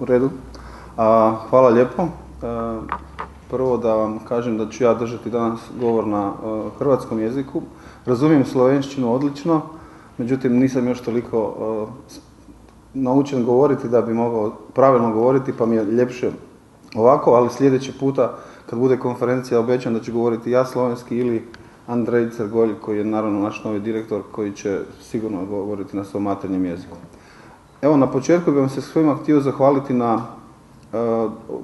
U redu. Hvala lijepo. Prvo da vam kažem da ću ja držati danas govor na hrvatskom jeziku. Razumijem slovenščinu odlično, međutim nisam još toliko naučen govoriti da bi mogao pravilno govoriti, pa mi je ljepše ovako, ali sljedeći puta kad bude konferencija obećam da ću govoriti ja slovenski ili Andrej Crgolj, koji je naravno naš novi direktor, koji će sigurno govoriti na svom maternjem jeziku. Evo, na početku bih vam se svima htio zahvaliti na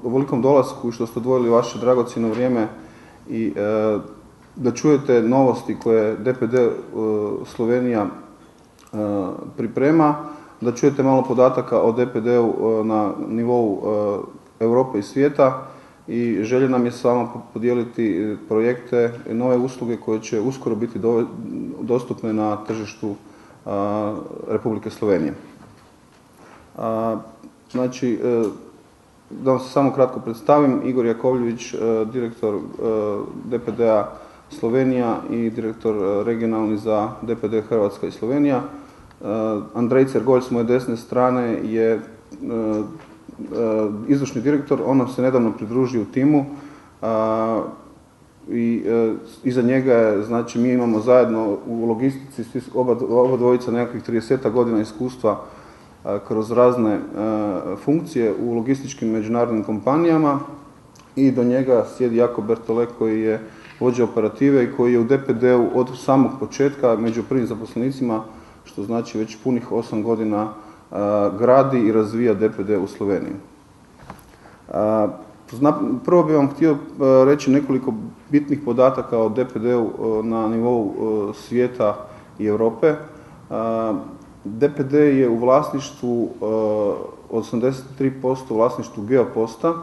ovolikom dolasku i što ste odvojili vaše dragocjeno vrijeme i da čujete novosti koje DPD Slovenija priprema, da čujete malo podataka o DPD-u na nivou Europe i svijeta i želje nam je s vama podijeliti projekte i nove usluge koje će uskoro biti dostupne na tržištu Republike Slovenije. Znači, da vam se samo kratko predstavim, Igor Jakovljević, direktor DPD-a Slovenija i direktor regionalni za DPD Hrvatska i Slovenija. Andrej Crgolj s moje desne strane je izvršni direktor, on nam se nedavno pridružio u timu i iza njega je, znači mi imamo zajedno u logistici oba dvojica nekakvih 30 godina iskustva kroz razne funkcije u logističkim međunarodnim kompanijama i do njega sjedi Jako Bertole koji je vođa operative i koji je u DPD-u od samog početka među prvim zaposlenicima, što znači već punih 8 godina gradi i razvija DPD u Sloveniji. Prvo bih vam htio reći nekoliko bitnih podataka o DPD-u na nivou svijeta i Europe. DPD je u vlasništvu 83% u vlasništvu Geoposta,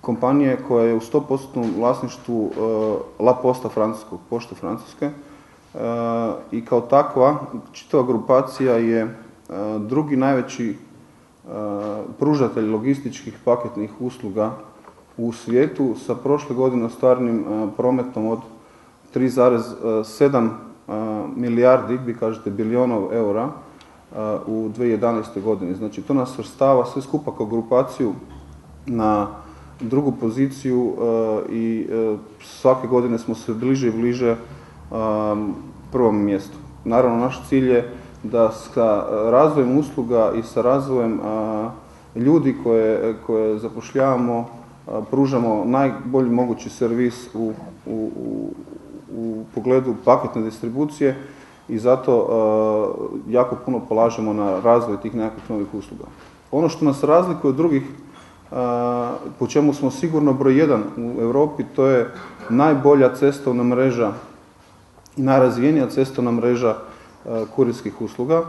kompanije koja je u 100% vlasništvu La Posta francuskog, pošte Francuske. I kao takva, čitava grupacija je drugi najveći pružatelj logističkih paketnih usluga u svijetu sa prošle godine ostvarenim prometom od 3,7 milijardi, vi kažete bilionov eura, u 2011. godini. Znači, to nas svrstava sve skupa kao grupaciju na drugu poziciju i svake godine smo sve bliže i bliže prvom mjestu. Naravno, naš cilj je da sa razvojem usluga i sa razvojem ljudi koje zapošljavamo pružamo najbolji mogući servis u pogledu paketne distribucije i zato jako puno polažemo na razvoj tih nekakvih novih usluga. Ono što nas razlikuje od drugih, po čemu smo sigurno broj 1 u Europi, to je najbolja cestovna mreža i najrazvijenija cestovna mreža kurirskih usluga.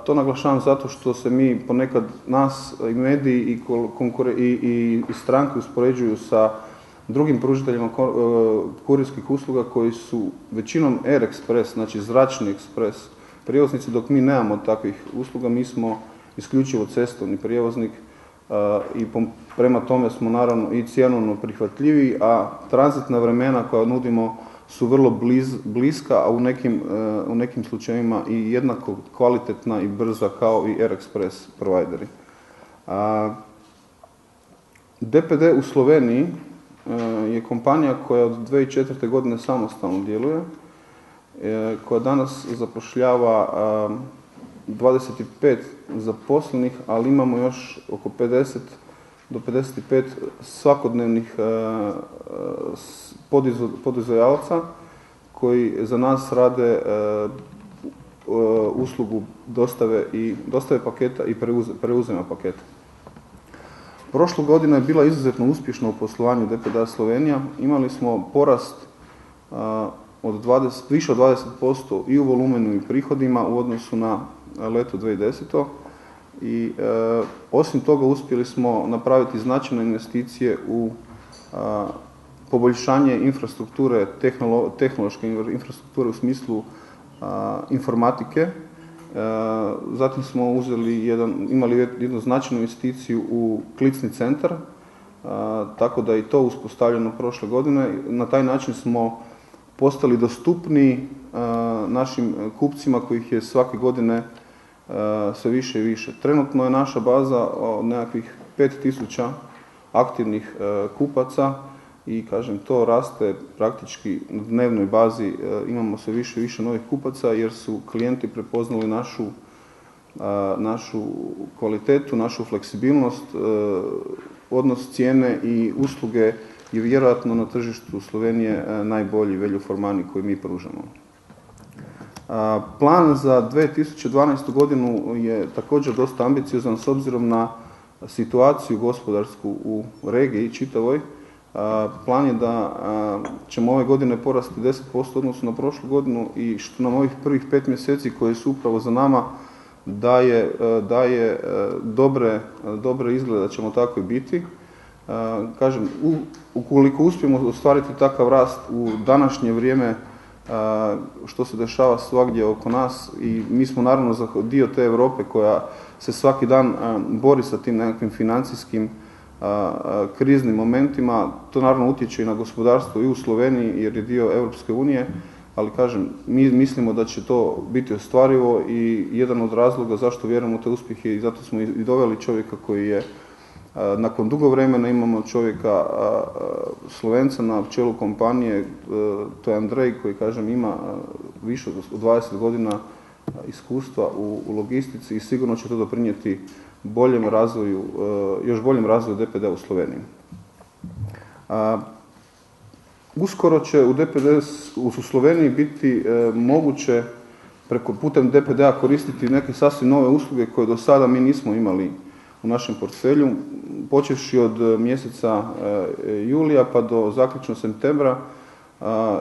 To naglašavam zato što se mi ponekad nas i mediji i stranke uspoređuju sa drugim pružiteljima kurirskih usluga koji su većinom Air Express, znači zračni ekspres prijevoznici, dok mi nemamo takvih usluga, mi smo isključivo cestovni prijevoznik i prema tome smo naravno i cjenovno prihvatljiviji, a tranzitna vremena koja nudimo su vrlo bliska, a u nekim slučajevima i jednako kvalitetna i brza kao i Air Express provideri. DPD u Sloveniji je kompanija koja od 2004. godine samostalno djeluje, koja danas zapošljava 25 zaposlenih, ali imamo još oko 50 do 55 svakodnevnih podizvođača koji za nas rade uslugu dostave paketa i preuzema paketa. Prošla godina je bila izuzetno uspješna u poslovanju DPD Slovenija. Imali smo porast više od 20% i u volumenu i prihodima u odnosu na leto 2010. I osim toga uspjeli smo napraviti značajne investicije u poboljšanje infrastrukture, tehnološke infrastrukture u smislu informatike. Zatim smo imali jednu značajnu investiciju u klicni centar, tako da je i to uspostavljeno prošle godine. Na taj način smo postali dostupniji našim kupcima kojih je svake godine sve više i više. Trenutno je naša baza od nekakvih 5000 aktivnih kupaca i kažem to raste praktički na dnevnoj bazi, imamo sve više i više novih kupaca jer su klijenti prepoznali našu kvalitetu, našu fleksibilnost, odnos cijene i usluge je vjerojatno na tržištu Slovenije najbolji value for money koji mi pružamo. Plan za 2012. godinu je također dosta ambiciozan s obzirom na situaciju gospodarsku u regiji čitavoj. Plan je da ćemo ove godine porasti 10% odnosno na prošlu godinu i što nam ovih prvih 5 mjeseci koje su upravo za nama daje dobre izglede da ćemo tako i biti. Kažem, ukoliko uspijemo ostvariti takav rast u današnje vrijeme što se dešava svagdje oko nas i mi smo naravno dio te Europe koja se svaki dan bori sa tim nekakvim financijskim kriznim momentima, to naravno utječe i na gospodarstvo i u Sloveniji jer je dio Europske unije, ali kažem, mi mislimo da će to biti ostvarivo i jedan od razloga zašto vjerujemo u te uspjehe i zato smo i doveli čovjeka koji je nakon dugo vremena imamo čovjeka Slovenca na čelu kompanije, to je Andrej koji kažem ima više od 20 godina iskustva u logistici i sigurno će to doprinijeti još boljem razvoju DPD u Sloveniji. Uskoro će u DPD u Sloveniji biti moguće putem DPD-a koristiti neke sasvim nove usluge koje do sada mi nismo imali u našem portfelju, počevši od mjeseca julija pa do zaključno septembra,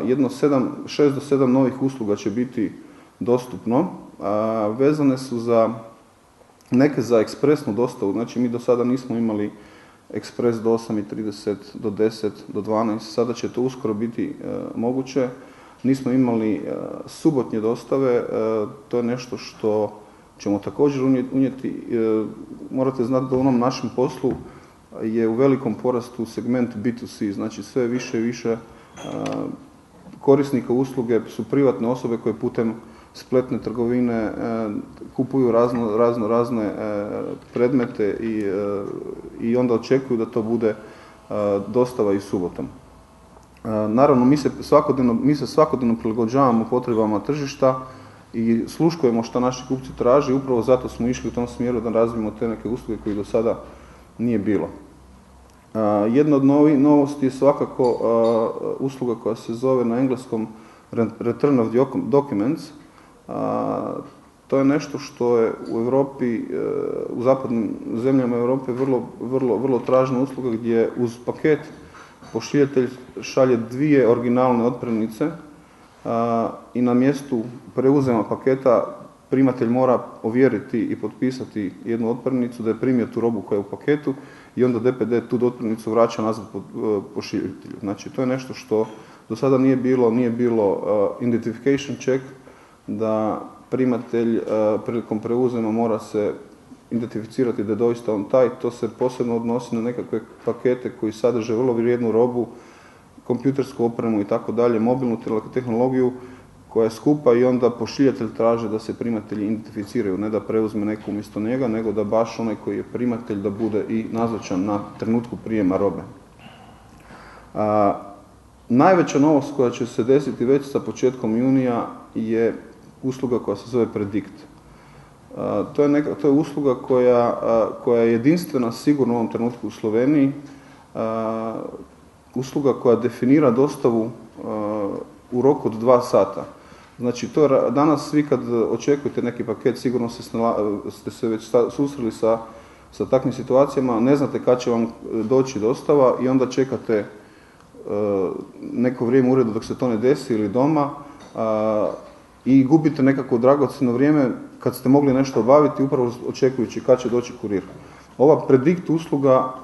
jedno 6 do 7 novih usluga će biti dostupno. Vezane su neke za ekspresnu dostavu, znači mi do sada nismo imali ekspres do 8:30, do 10, do 12, sada će to uskoro biti moguće. Nismo imali subotnje dostave, to je nešto što ćemo također unijeti. Morate znati da u onom našem poslu je u velikom porastu segment B2C, znači sve više i više korisnika usluge su privatne osobe koje putem spletne trgovine kupuju razne predmete i onda očekuju da to bude dostava i subotom. Naravno, mi se svakodnevno prilagođavamo potrebama tržišta i sluškujemo što naši kupci traže i upravo zato smo išli u tom smjeru da razvijemo te neke usluge koje do sada nije bilo. Jedna od novosti je svakako usluga koja se zove na engleskom Return of Documents. To je nešto što je u Europi, u zapadnim zemljama Europe vrlo tražna usluga gdje uz paket pošiljatelj šalje 2 originalne otpremnice i na mjestu preuzema paketa primatelj mora ovjeriti i potpisati jednu otpremnicu da je primio tu robu koja je u paketu i onda DPD tu otpremnicu vraća nazad pošiljatelju. Znači to je nešto što do sada nije bilo identification check, da primatelj prilikom preuzema mora se identificirati da je doista on taj. To se posebno odnosi na nekakve pakete koji sadrže vrlo vrijednu robu, kompjutersku opremu i tako dalje, mobilnu tehnologiju koja je skupa i onda pošiljatelj traže da se primatelji identificiraju, ne da preuzme neko umjesto njega, nego da baš onaj koji je primatelj da bude i nazočan na trenutku prijema robe. Najveća novost koja će se desiti već sa početkom junija je usluga koja se zove Predict. To je usluga koja je jedinstvena sigurno u ovom trenutku u Sloveniji, usluga koja definira dostavu u roku od 2 sata. Znači, danas svi kad očekujete neki paket, sigurno ste se već susreli sa takvim situacijama, ne znate kad će vam doći dostava i onda čekate neko vrijeme u uredu dok se to ne desi ili doma i gubite nekako dragocjeno vrijeme kad ste mogli nešto obaviti upravo očekujući kad će doći kurir. Ova Predict usluga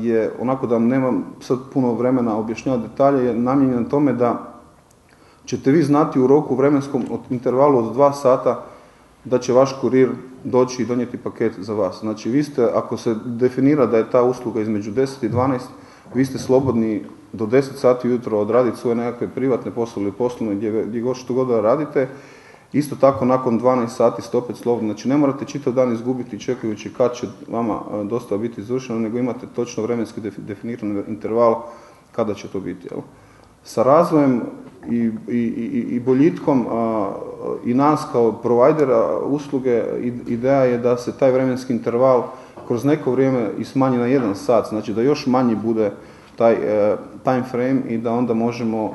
je, onako da nemam sad puno vremena objašnjavati detalje, je namijenjena tome da ćete vi znati u roku vremenskom intervalu od 2 sata da će vaš kurir doći i donijeti paket za vas. Znači vi ste, ako se definira da je ta usluga između 10 i 12, vi ste slobodni do 10 sati ujutro odraditi svoje nekakve privatne poslove ili poslovne gdje što god da radite Isto tako nakon 12 sati ste opet slobodni, znači ne morate čitav dan izgubiti čekajući kad će vama dostava biti izvršena, nego imate točno vremenski definiran interval kada će to biti. Jel? Sa razvojem i boljitkom i nas kao provajdera usluge, ideja je da se taj vremenski interval kroz neko vrijeme i smanji na 1 sat, znači da još manji bude taj time frame i da onda možemo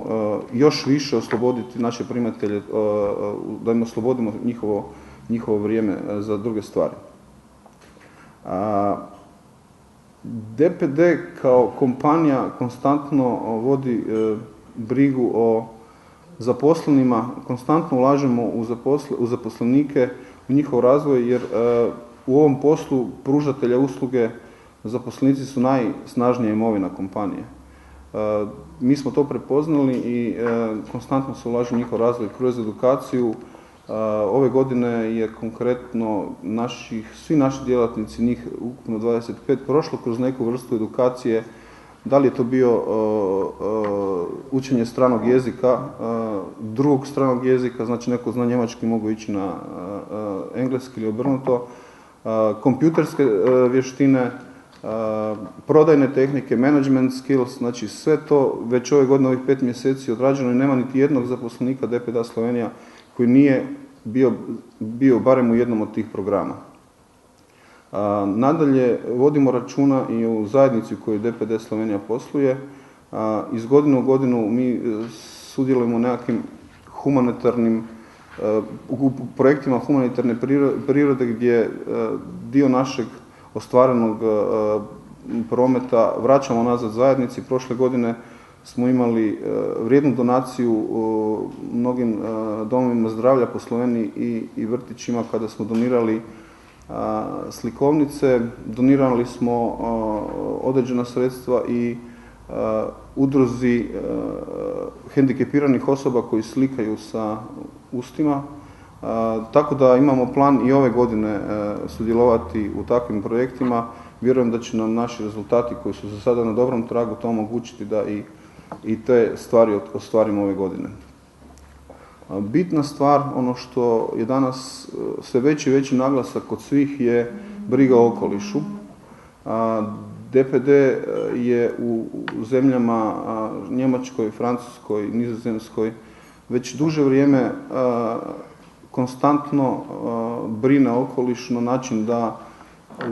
još više osloboditi naše primatelje, da im oslobodimo njihovo vrijeme za druge stvari. DPD kao kompanija konstantno vodi brigu o zaposlenima, konstantno ulažemo u zaposlenike, u njihov razvoj, jer u ovom poslu pružatelja usluge zaposlenici su najsnažnija imovina kompanije. Mi smo to prepoznali i konstantno se ulaže u njihov razvoj kroz edukaciju. Ove godine je konkretno svi naši djelatnici, njih ukupno 25, prošlo kroz neku vrstu edukacije. Da li je to bio učenje stranog jezika, drugog stranog jezika, znači neko zna njemački, mogu ići na engleski ili obrnuto, kompjuterske vještine, prodajne tehnike, management skills, znači sve to već ove godine, ovih 5 mjeseci odrađeno i nema niti jednog zaposlenika DPD Slovenija koji nije bio barem u jednom od tih programa. Nadalje, vodimo računa i u zajednici u kojoj DPD Slovenija posluje. Iz godine u godinu mi sudjelujemo u nekakvim humanitarnim u projektima humanitarne prirode gdje dio našeg ostvarenog prometa vraćamo nazad zajednici. Prošle godine smo imali vrijednu donaciju mnogim domovima zdravlja po Sloveniji i vrtićima kada smo donirali slikovnice, donirali smo određena sredstva i udruzi hendikepiranih osoba koji slikaju sa ustima. Tako da imamo plan i ove godine sudjelovati u takvim projektima. Vjerujem da će nam naši rezultati koji su za sada na dobrom tragu to omogućiti da i te stvari ostvarimo ove godine. Bitna stvar, ono što je danas sve veći i veći naglasak kod svih je briga o okolišu. DPD je u zemljama Njemačkoj, Francuskoj, Nizozemskoj već duže vrijeme konstantno brine o okolišu na način da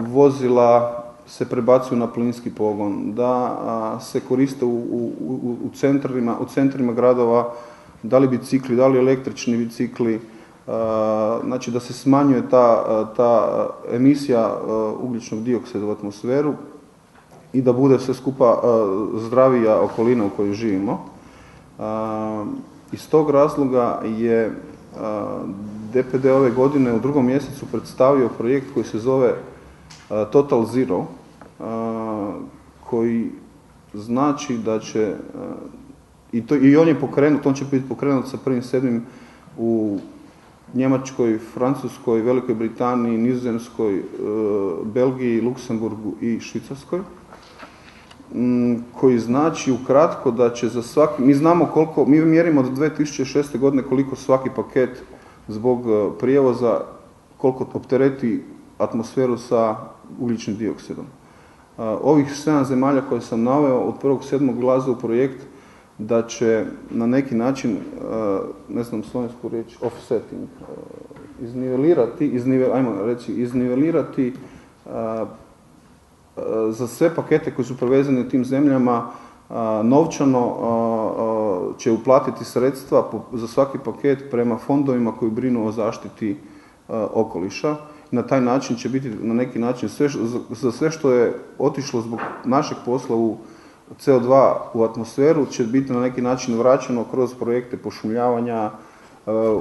vozila se prebacuju na plinski pogon, da se koriste u centrima gradova, da li bicikli, da li električni bicikli, znači da se smanjuje ta emisija ugljičnog dioksida u atmosferu i da bude sve skupa zdravija okolina u kojoj živimo. Iz tog razloga je DPD ove godine u 2. mjesecu predstavio projekt koji se zove Total Zero, koji znači da će, i on je pokrenut, on će biti pokrenut sa 1.7. u Njemačkoj, Francuskoj, Velikoj Britaniji, Nizozemskoj, Belgiji, Luksemburgu i Švicarskoj, koji znači ukratko da će za svaki, mi znamo koliko, mi mjerimo od 2006. godine koliko svaki paket zbog prijevoza, koliko optereti atmosferu sa ugljičnim dioksidom. Ovih 7 zemalja koje sam naveo od 1.7. ulaze u projekt da će na neki način, ne znam slovensku riječ, offsetting, iznivelirati za sve pakete koji su prevezeni u tim zemljama, novčano će uplatiti sredstva za svaki paket prema fondovima koji brinu o zaštiti okoliša. Na taj način će biti na neki način za sve što je otišlo zbog našeg posla u CO2 u atmosferu će biti na neki način vraćeno kroz projekte pošumljavanja,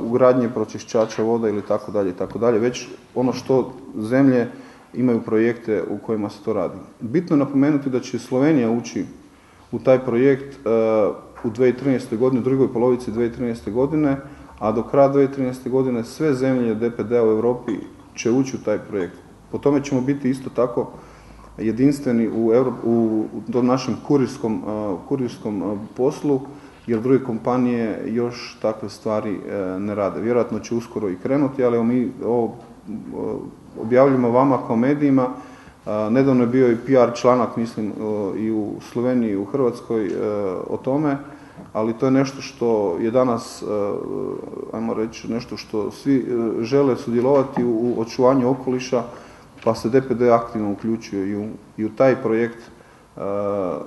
ugradnje pročišćača voda ili tako dalje. Već ono što zemlje imaju projekte u kojima se to radi. Bitno je napomenuti da će Slovenija ući u taj projekt u 2013. godini, u drugoj polovici 2013. godine, a do kraja 2013. godine sve zemlje DPD-a u Europi će ući u taj projekt. Po tome ćemo biti isto tako jedinstveni u našem kurirskom poslu, jer druge kompanije još takve stvari ne rade. Vjerojatno će uskoro i krenuti, ali mi ovo objavljujemo vama kao medijima. Nedavno je bio i PR članak, mislim, i u Sloveniji i u Hrvatskoj o tome, ali to je nešto što je danas, ajmo reći, nešto što svi žele sudjelovati u očuvanju okoliša, pa se DPD aktivno uključuje i u taj projekt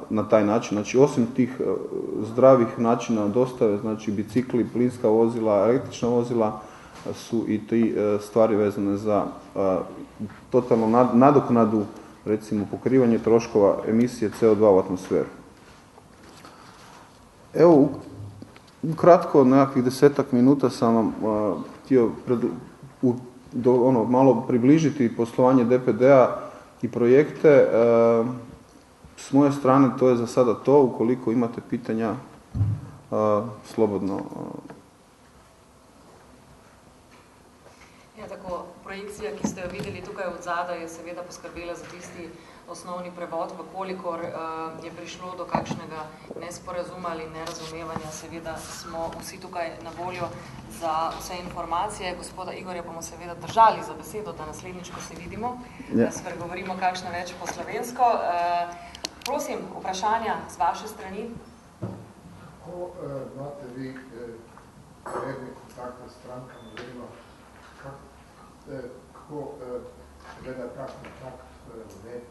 na taj način. Znači, osim tih zdravih načina dostave, znači bicikli, plinska vozila, električna vozila, su i ti stvari vezane za totalnu nadoknadu, recimo pokrivanje troškova emisije CO2 u atmosferu. Evo, ukratko, nekakvih 10-ak minuta sam vam htio malo približiti poslovanje DPD-a i projekte. S moje strane to je za sada to. Ukoliko imate pitanja, slobodno. Ja, tako, projekcija, ki ste jo videli tukaj od zadaj, je seveda poskrbela za tisti osnovni prevod, vkolikor je prišlo do kakšnega nesporazuma ali nerazumevanja, seveda smo vsi tukaj na voljo za vse informacije. Gospoda Igorja bomo seveda držali za besedo, da naslednjič, ko se vidimo, da spregovorimo kakšno več po slovensko. Prosim, vprašanja z vaše strani. Kako imate vi redni kontakt s strankami, oziroma kako gleda ta kontakt med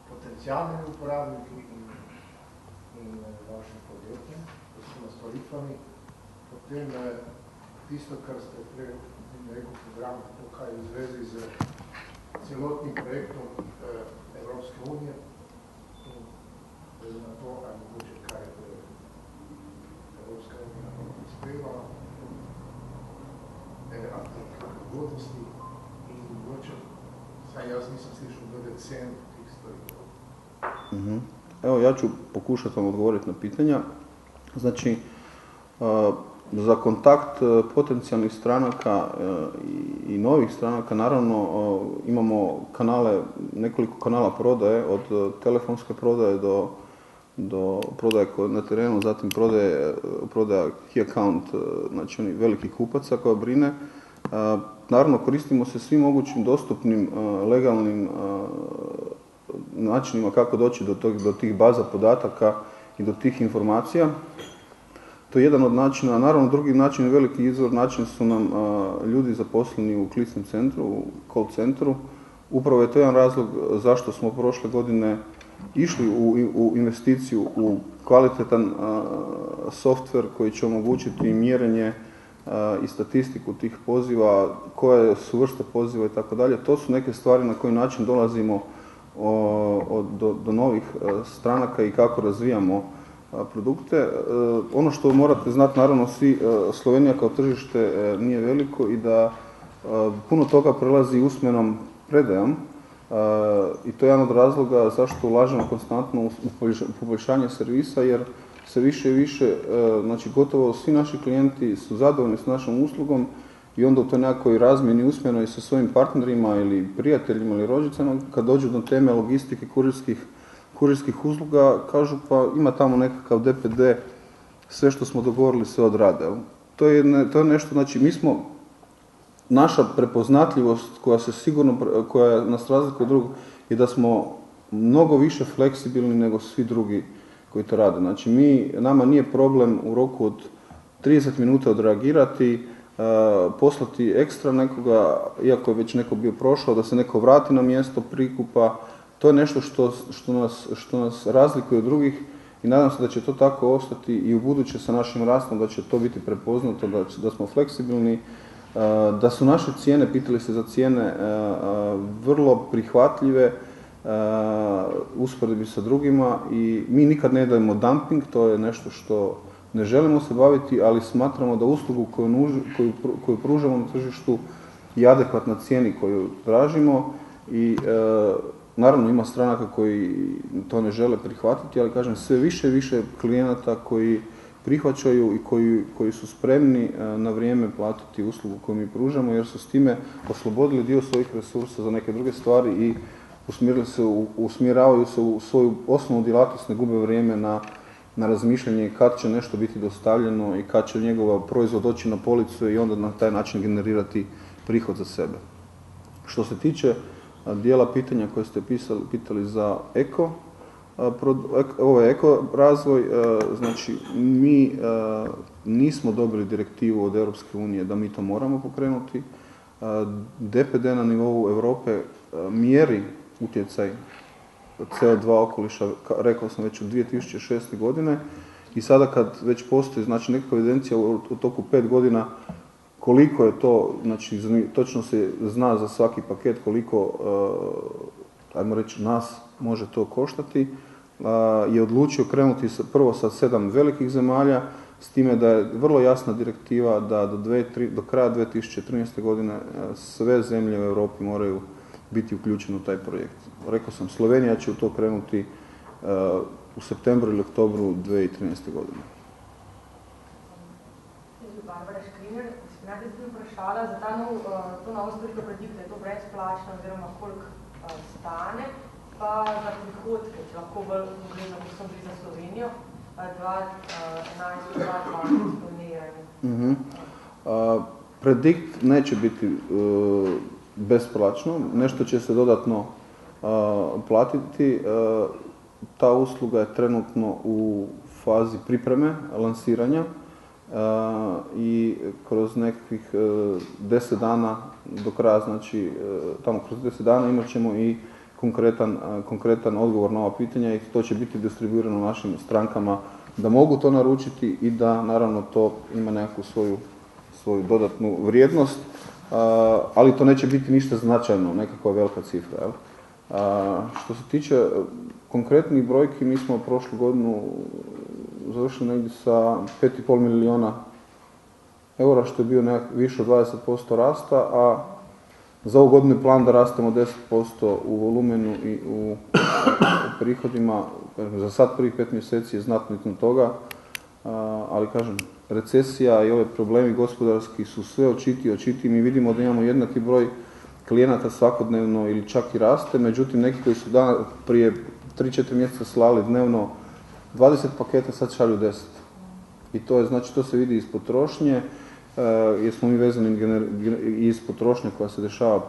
potencijalnimi uporabniki in vašim podjetjem, oziroma storitvami, potem tisto, kar ste prej rekel program, tukaj v zvezi z celotnim projektom Evropske unije, na to, ali mogoče kaj Evropska unija prispeva, ugodnosti in mogoče, saj jaz nisem slišal glede cen tih storitev. Evo, ja ću pokušati vam odgovoriti na pitanja. Znači, za kontakt potencijalnih stranaka i novih stranaka, naravno, imamo kanale, nekoliko kanala prodaje, od telefonske prodaje do prodaje na terenu, zatim prodaja key account, znači onih velikih kupaca koja brine. Naravno, koristimo se svim mogućim dostupnim legalnim načinima kako doći do tih baza podataka i do tih informacija. To je jedan od načina. Naravno, drugi način, veliki izvor način su nam ljudi zaposleni u klicnom centru, u call centru. Upravo je to jedan razlog zašto smo prošle godine išli u investiciju u kvalitetan softver koji će omogućiti mjerenje i statistiku tih poziva, koje su vrste poziva i tako dalje. To su neke stvari na koji način dolazimo do novih stranaka i kako razvijamo produkte. Ono što morate znati, naravno, svi, Slovenija kao tržište nije veliko i da puno toga prelazi usmenom predajom. I to je jedan od razloga zašto ulažemo konstantno u poboljšanje servisa, jer se više i više, znači gotovo svi naši klijenti su zadovoljni s našom uslugom i onda u toj nekakvoj razmjeni usmjenoj sa svojim partnerima ili prijateljima ili rođicama, kad dođu do teme logistike kurirskih usluga, kažu pa ima tamo nekakav DPD, sve što smo dogovorili se odrade. To je nešto, znači mi smo, naša prepoznatljivost koja nas razlikuje od drugog je da smo mnogo više fleksibilni nego svi drugi koji to rade. Znači nama nije problem u roku od 30 minuta odreagirati, poslati ekstra nekoga, iako je već neko bio prošao, da se neko vrati na mjesto prikupa. To je nešto što nas razlikuje od drugih i nadam se da će to tako ostati i u buduće sa našim rastom, da će to biti prepoznato, da smo fleksibilni, da su naše cijene, pitali ste za cijene, vrlo prihvatljive, usporedbi sa drugima i mi nikad ne dajemo dumping, to je nešto što ne želimo se baviti, ali smatramo da uslugu koju pružamo na tržištu je adekvatna cijeni koju tražimo i naravno ima stranaka koji to ne žele prihvatiti, ali kažem sve više i više klijenata koji prihvaćaju i koji su spremni na vrijeme platiti uslugu koju mi pružamo, jer su s time oslobodili dio svojih resursa za neke druge stvari i usmjeravaju se u svoju osnovnu djelatnost, ne gube vrijeme na na razmišljanje kad će nešto biti dostavljeno i kad će njegov proizvod doći na policu i onda na taj način generirati prihod za sebe. Što se tiče dijela pitanja koje ste pitali za eko razvoj, znači mi nismo dobili direktivu od Europske unije da mi to moramo pokrenuti. DPD na nivou Europe mjeri utjecaj CO2 okoliša, rekao sam već od 2006. godine i sada kad već postoji znači nekakva evidencija u toku 5 godina koliko je to, znači točno se zna za svaki paket koliko, ajmo reći, nas može to koštati, je odlučio krenuti prvo sa 7 velikih zemalja, s time da je vrlo jasna direktiva da do kraja 2013. godine sve zemlje u Europi moraju biti uključene u taj projekt. Rekao sam, Slovenija će u to krenuti u septembru ili oktobru 2013. godine. Barbara Škrinjar, najprej bi vprašala za to novo storitev kredit, da je to brezplačno oziroma koliko stane, pa za prihodke, če lahko bolj konkretno, ko smo bili za Slovenijo, 2011-2012 planiranje. Predikt neće biti besplačno, nešto će se dodatno platiti. Ta usluga je trenutno u fazi pripreme, lansiranja i kroz nekakvih 10 dana do kraja, znači tamo kroz 10 dana imat ćemo i konkretan odgovor na ova pitanja i to će biti distribuirano našim strankama da mogu to naručiti i da naravno to ima nekakvu svoju dodatnu vrijednost, ali to neće biti ništa značajno, nekakva velika cifra. Jel? Što se tiče konkretnih brojki, mi smo prošlu godinu završili negdje sa 5,5 milijuna eura, što je bio više od 20% rasta, a za ovu godinu je plan da rastemo 10% u volumenu i u prihodima. Za sad prvih 5 mjeseci je znatno iznad toga, ali kažem, recesija i ove problemi gospodarski su sve očitiji. Mi vidimo da imamo jednaki broj klijenata svakodnevno ili čak i raste, međutim neki koji su prije 3-4 mjeseca slali dnevno 20 paketa, sad šalju 10. I to je, znači, to se vidi iz potrošnje, jer smo mi vezani iz potrošnje koja se dešava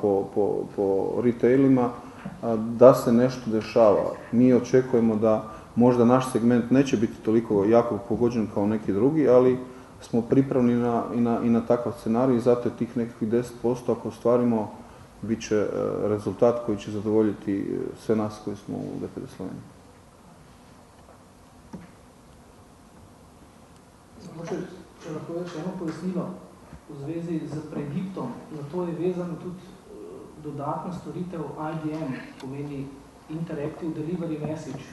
po retailima, da se nešto dešava. Mi očekujemo da možda naš segment neće biti toliko jako pogođen kao neki drugi, ali smo pripravni i na takav scenarij i zato je tih nekakvih 10% ako ostvarimo bit će rezultat koji će zadovoljiti sve nas koji smo u DPD Sloveniji. Če lahko več eno pojasnilo v zvezi z prediktom, na to je vezano tudi dodatna storitev IDM, pomeni Interactive Delivery Message.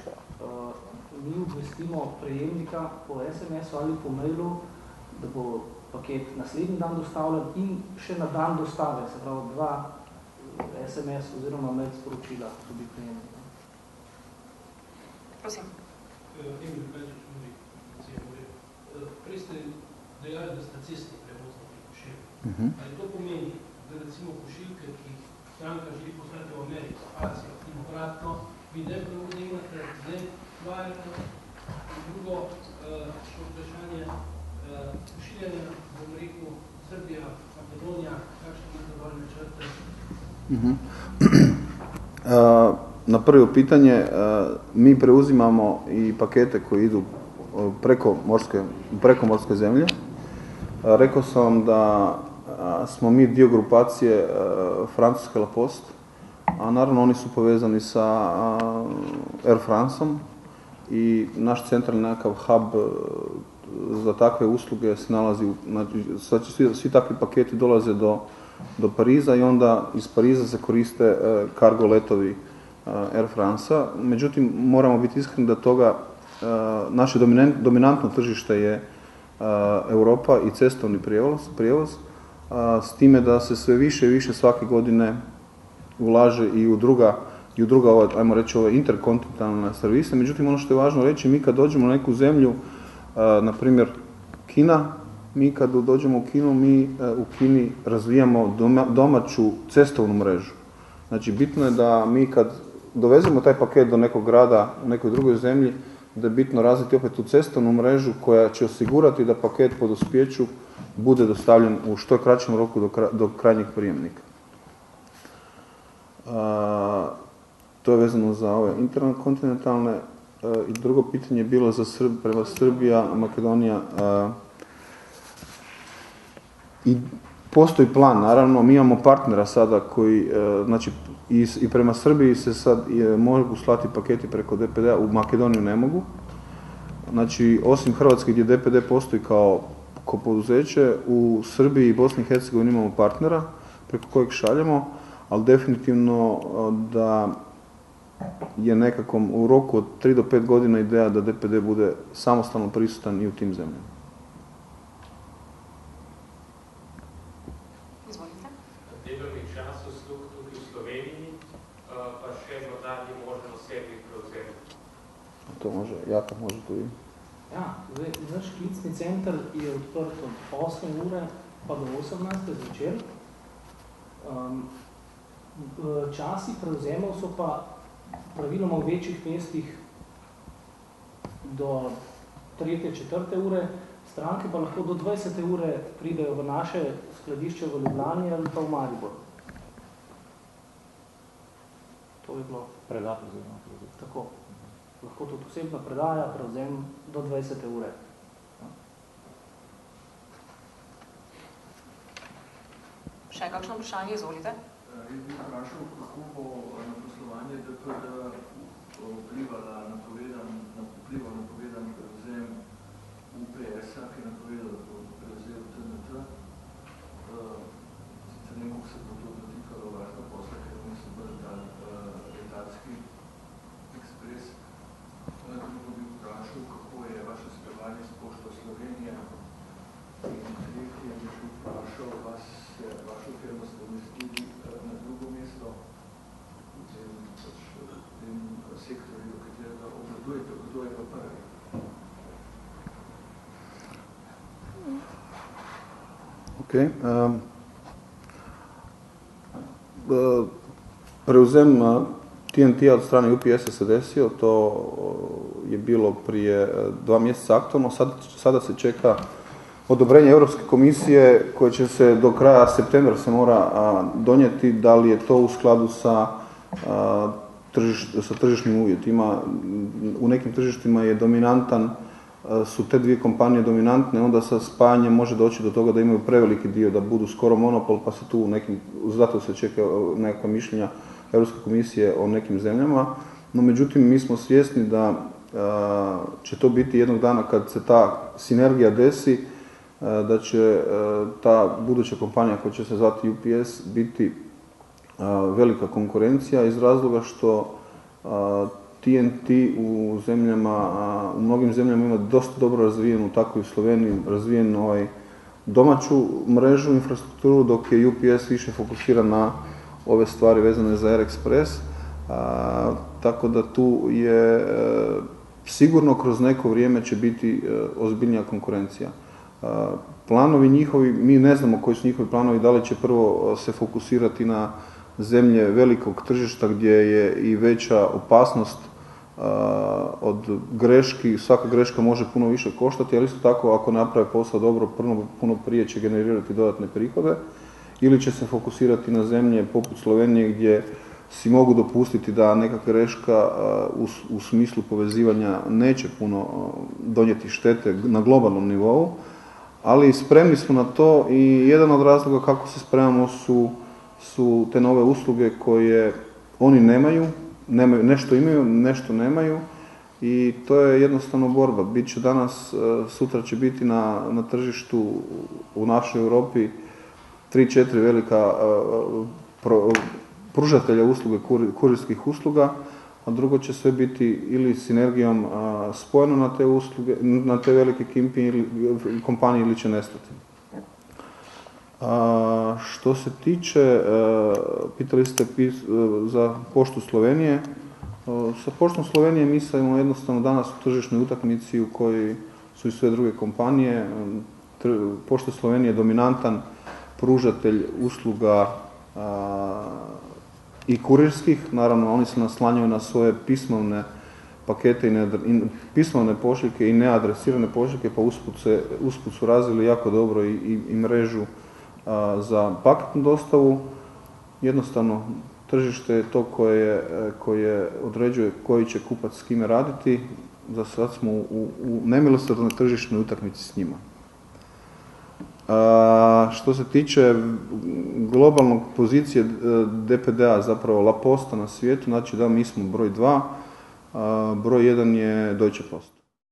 Mi obvestimo prejemnika po SMS-u ali po mailu, da bo paket naslednji dan dostavljen in še na dan dostave, se pravi 2 SMS oziroma mail sporočila tudi prejemnika. Prosim. Prej ste dejali, da ste cestni prevozniki pošiljke. Ali to pomeni, da recimo pošiljke, ki stranka želi poslati v Ameriko, Azijo in obratno, vi ne imate, ne vajate in drugo še vprašanje pošiljanja, bom rekel, Srbija, Makedonija, kakšne imate dovolj načrte? Na prvo pitanje, mi preuzimamo i pakete koji idu preko morske zemlje. Rekao sam vam da smo mi dio grupacije francuske La Poste, a naravno oni su povezani sa Air Franceom i naš centralni nekakav hub za takve usluge se nalazi, znači svi takvi paketi dolaze do Pariza i onda iz Pariza se koriste cargo letovi Air Francea. Međutim, moramo biti iskreni da toga naše dominantno tržište je Europa i cestovni prijevoz, s time da se sve više i više svake godine ulaže i u druga, ajmo reći, ove interkontinentalne servise. Međutim, ono što je važno reći, mi kad dođemo u neku zemlju, na primjer Kina, mi kad dođemo u Kinu, mi u Kini razvijamo domaću cestovnu mrežu. Znači, bitno je da mi kad dovezemo taj paket do nekog grada u nekoj drugoj zemlji, da je bitno razviti opet tu cestovnu mrežu koja će osigurati da paket po dospijeću bude dostavljen u što kraćem roku do krajnjeg prijemnika. To je vezano za ove interkontinentalne. I drugo pitanje je bilo za prema Srbija, Makedonija. I postoji plan, naravno, mi imamo partnera sada koji, znači i prema Srbiji se sad mogu slati paketi preko DPD-a, u Makedoniju ne mogu. Znači, osim Hrvatske gdje DPD postoji kao poduzeće, u Srbiji i Bosni i Hercegovini imamo partnera preko kojeg šaljemo, ali definitivno da je nekako u roku od 3 do 5 godina ideja da DPD bude samostalno prisutan i u tim zemljama. Izvolite. Delovni čas uslug tudi v Sloveniji, pa še morda ni možno osebni prevzem. To može, Jaka može to vidjeti. Ja, zdaj, naš klicni center je odprt od 8 ure pa do 18. zvečer. Časi prevzemov so pa praviloma v večjih mestih do 3. 4. ure, stranke pa lahko do 20. ure pridejo v naše skladišče v Ljubljani ali pa v Maribor. To bi bilo predaja. tako. Lahko tudi osebna predaja, prevzem do 20. ure. Še kakšno vprašanje, izvolite. Jaz bi vprašal, kako bo na poslovanje DPD vplivala napovedan prevzem UPS-a, ki je napovedal, da bo prevzel TNT. Sicer ne kako se bo to dotikalo vašega posla, ker bomo se bolj dali letalski ekspres. Drugo bi vprašal, kako je vaše sodelovanje s Pošto Slovenije. In tretji bi še vprašal, vašo firmo ste umestili na drugo mesto v tem sektorju, katerega obvladujete, kdo je pa prvi? Prevzem TNT-a od strane UPS-a se desio, to je bilo prije 2 mjeseca aktualno, sada se čeka odobrenje Europske komisije koje će se do kraja septembra se mora donijeti, da li je to u skladu sa tržišnim uvjetima. U nekim tržištima je dominantan, su te dvije kompanije dominantne, onda sa spajanjem može doći do toga da imaju preveliki dio, da budu skoro monopol, pa se tu u nekim, zato se čeka neka mišljenja Europske komisije o nekim zemljama. No, međutim, mi smo svjesni da će to biti jednog dana kad se ta sinergija desi, da će ta buduća kompanija koja će se zvati UPS biti velika konkurencija iz razloga što TNT u mnogim zemljama ima dosta dobro razvijenu, tako i u Sloveniji, razvijenu domaću mrežu, infrastrukturu, dok je UPS više fokusiran na ove stvari vezane za Air Express. Tako da tu je sigurno kroz neko vrijeme će biti ozbiljnija konkurencija. Planovi njihovi, mi ne znamo koji su njihovi planovi, da li će prvo se fokusirati na zemlje velikog tržišta gdje je i veća opasnost od greški, svaka greška može puno više koštati, ali isto tako ako naprave posao dobro, puno prije će generirati dodatne prihode, ili će se fokusirati na zemlje poput Slovenije gdje si mogu dopustiti da neka greška u smislu povezivanja neće puno donijeti štete na globalnom nivou, ali spremni smo na to i jedan od razloga kako se spremamo su te nove usluge koje oni nemaju, nešto imaju, nešto nemaju i to je jednostavno borba. Biće danas, sutra će biti na tržištu u našoj Europi 3-4 velika pružatelja usluge, kurirskih usluga, a drugo će sve biti ili sinergijom spojeno na te usluge, na te velike kompanije ili će nestati. Što se tiče, pitali ste za Poštu Slovenije, sa Poštom Slovenije mi smo jednostavno danas u tržišnoj utakmici u kojoj su i sve druge kompanije. Pošta Slovenije je dominantan pružatelj usluga i kurirskih, naravno oni se naslanjaju na svoje pakete pismovne pošiljke i neadresirane pošiljke, pa usput su razvili jako dobro i mrežu za paketnu dostavu. Jednostavno, tržište je to koje određuje koji će kupac s kime raditi. Za sad smo u nemilosrdnoj tržišnoj utakmici s njima. Što se tiče globalnog pozicije DPD-a, zapravo La Posta na svijetu, znači da mi smo broj 2, broj 1 je Deutsche Post.